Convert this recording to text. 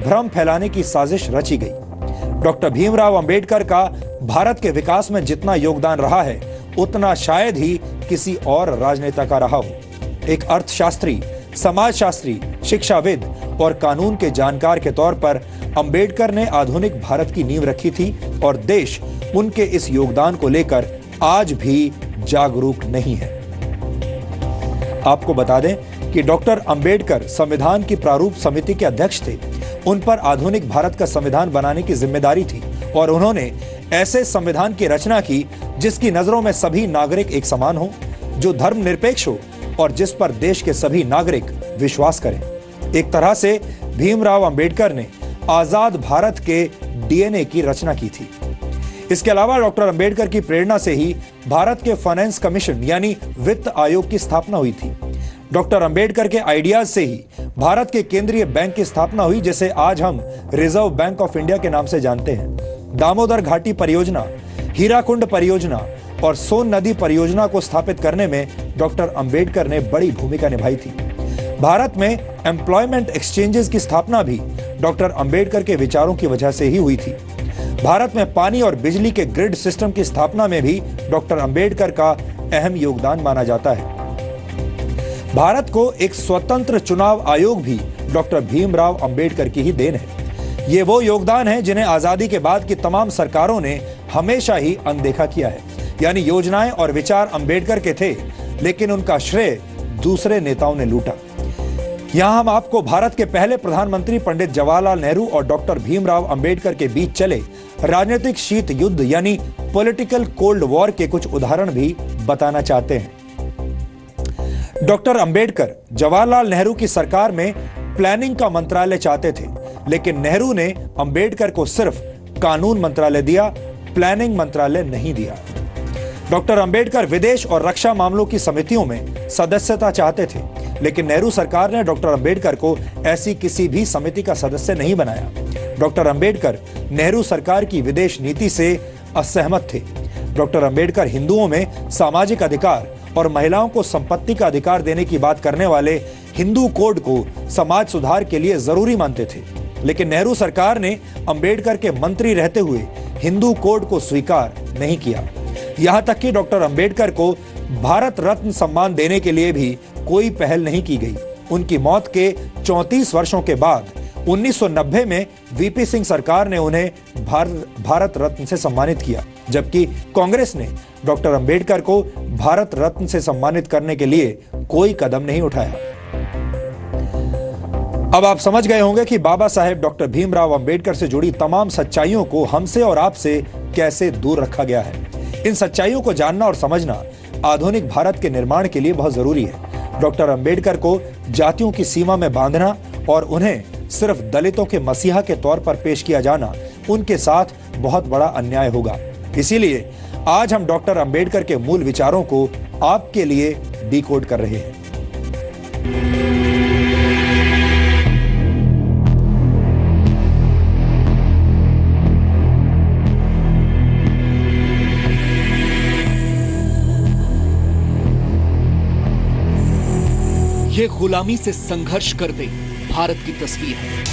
भ्रम फैलाने की साजिश रची गई। डॉक्टर भीमराव अंबेडकर का भारत के विकास में जितना योगदान रहा है, उतना शायद ही किसी और राजनेता का रहा हो। एक अर्थशास्त्री, समाजशास्त्री, शिक्षाविद और कानून के जानकार के तौर पर अंबेडकर ने आधुनिक भारत की नींव रखी थी और देश उनके इस योगदान को लेकर आज भी जागरूक नहीं है। आपको बता दें कि डॉक्टर अंबेडकर संविधान की प्रारूप समिति के अध्यक्ष थे। उन पर आधुनिक भारत का संविधान बनाने की जिम्मेदारी थी और उन्होंने ऐसे संविधान की रचना की जिसकी नजरों में सभी नागरिक एक समान हो, जो धर्मनिरपेक्ष हो और जिस पर देश के सभी नागरिक विश्वास करें। एक तरह से भीमराव अंबेडकर ने आजाद भारत के डीएनए की रचना की थी। इसके अलावा डॉक्टर अंबेडकर की प्रेरणा से ही भारत के फाइनेंस कमीशन यानी वित्त आयोग की स्थापना हुई थी। डॉक्टर अंबेडकर के आइडियाज से ही भारत के केंद्रीय बैंक की स्थापना हुई, जिसे आज हम रिजर्व बैंक ऑफ इंडिया के नाम से जानते हैं। दामोदर घाटी परियोजना, हीराकुंड परियोजना और सोन नदी परियोजना को स्थापित करने में डॉक्टर अंबेडकर ने बड़ी भूमिका निभाई थी। भारत में एम्प्लॉयमेंट एक्सचेंजेस की स्थापना भी डॉक्टर अंबेडकर के विचारों की वजह से ही हुई थी। भारत में पानी और बिजली के ग्रिड सिस्टम की स्थापना में भी डॉक्टर अंबेडकर का अहम योगदान माना जाता है। भारत को एक स्वतंत्र चुनाव आयोग भी डॉक्टर भीमराव अंबेडकर की ही देन है। ये वो योगदान है जिन्हें आजादी के बाद की तमाम सरकारों ने हमेशा ही अनदेखा किया है। यानी योजनाएं और विचार अंबेडकर के थे, लेकिन उनका श्रेय दूसरे नेताओं ने लूटा। यहां हम आपको भारत के पहले प्रधानमंत्री पंडित जवाहरलाल नेहरू और डॉक्टर भीमराव अंबेडकर के बीच चले राजनीतिक शीत युद्ध यानी पॉलिटिकल कोल्ड वॉर के कुछ उदाहरण भी बताना चाहते हैं। डॉक्टर अंबेडकर जवाहरलाल नेहरू की सरकार में प्लानिंग का मंत्रालय चाहते थे, लेकिन नेहरू ने अंबेडकर को सिर्फ कानून मंत्रालय दिया, प्लानिंग मंत्रालय नहीं दिया। डॉक्टर अंबेडकर विदेश और रक्षा मामलों की समितियों में सदस्यता चाहते थे, लेकिन नेहरू सरकार ने डॉक्टर अंबेडकर को ऐसी किसी भी समिति का सदस्य नहीं बनाया। डॉक्टर अंबेडकर नेहरू सरकार की विदेश नीति से असहमत थे। डॉक्टर अंबेडकर हिंदुओं में सामाजिक अधिकार और महिलाओं को संपत्ति का अधिकार देने की बात करने वाले हिंदू कोड को समाज सुधार के लिए जरूरी मानते थे, लेकिन नेहरू सरकार ने अंबेडकर के मंत्री रहते हुए हिंदू कोड को स्वीकार नहीं किया। यहां तक कि डॉक्टर अंबेडकर को भारत रत्न सम्मान देने के लिए भी कोई पहल नहीं की गई। उनकी मौत के 34 वर्षों के बाद 1990 में वीपी सिंह सरकार ने उन्हें भारत रत्न से सम्मानित किया, जबकि कांग्रेस ने डॉक्टर अंबेडकर को भारत रत्न से सम्मानित करने के लिए कोई कदम नहीं उठाया। अब आप समझ गए होंगे कि बाबा साहेब डॉक्टर भीमराव अंबेडकर से जुड़ी तमाम सच्चाइयों को हमसे और आपसे कैसे दूर रखा गया है। इन सच्चाइयों को जानना और समझना आधुनिक भारत के निर्माण के लिए बहुत जरूरी है। डॉक्टर अंबेडकर को जातियों की सीमा में बांधना और उन्हें सिर्फ दलितों के मसीहा के तौर पर पेश किया जाना उनके साथ बहुत बड़ा अन्याय होगा। इसीलिए आज हम डॉक्टर अंबेडकर के मूल विचारों को आपके लिए डिकोड कर रहे हैं। ये गुलामी से संघर्ष करते भारत की तस्वीर है।